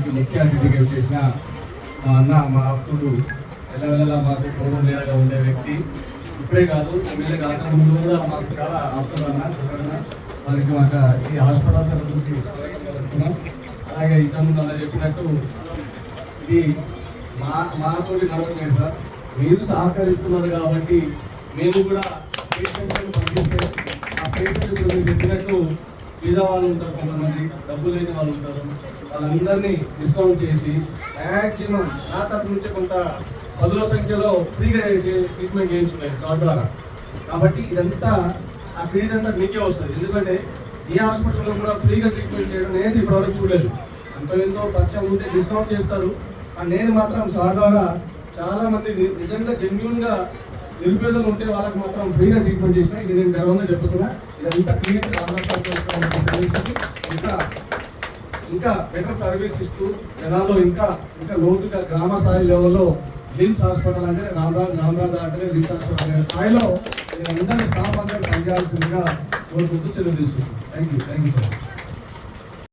కార్యక్రమానికి ముఖ్య అతిథిగా చేసిన మా అన్న మా అప్పుడు ఎల్లవెల్లలా మాకు తోడు నీడగా ఉండే వ్యక్తి. ఇప్పుడే కాదు ఎమ్మెల్యే కాకముందు కూడా మాకు చాలా ఆపుతున్నా వారికి మాకు ఈ హాస్పిటల్ గురించి జరుగుతున్నాం. అలాగే ఇంతకుముందు అలా చెప్పినట్టు ఇది మాతో నడవట్లేదు సార్, మీరు సహకరిస్తున్నారు కాబట్టి మేము కూడా పేషెంట్లను పంపిస్తే ఆ పేషెంట్ చెప్పినట్టు వీజా వాళ్ళు ఉంటారు, కొంతమంది డబ్బు లేని వాళ్ళు ఉంటారు, వాళ్ళందరినీ డిస్కౌంట్ చేసి మ్యాక్సిమం నా తరఫు నుంచి కొంత పదుల సంఖ్యలో ఫ్రీగా ట్రీట్మెంట్ చేయించుకున్నాయి సార్ ద్వారా. కాబట్టి ఇదంతా ఆ ఫీజు అంతా మీకే వస్తుంది. ఎందుకంటే ఏ హాస్పిటల్లో కూడా ఫ్రీగా ట్రీట్మెంట్ చేయడం అనేది ఇప్పటివరకు చూడలేదు. అంత ఎంతో పరిచయం ఉంటే డిస్కౌంట్ చేస్తారు. నేను మాత్రం సార్ ద్వారా చాలామంది నిజంగా జెన్యూన్గా నిరుపేదలు ఉంటే వాళ్ళకి మాత్రం ఫ్రీగా ట్రీట్మెంట్ చేసిన. ఇది నేను గర్వంగా చెప్తున్నా. ఇదంతా క్లియర్ ఇంకా బెటర్ సర్వీస్ ఇస్తూ జనాల్లో ఇంకా లోతుగా గ్రామ స్థాయి లెవెల్లో లిమ్స్ హాస్పిటల్ అంటే రామరాజు అంటే లిమ్స్ హాస్పిటల్ అనే స్థాయిలో అందరి స్టాఫ్ అందరూ పనిచేయాల్సిందిగా కోరుకుంటూ సెలవు తీసుకుంటాం. Thank you sir.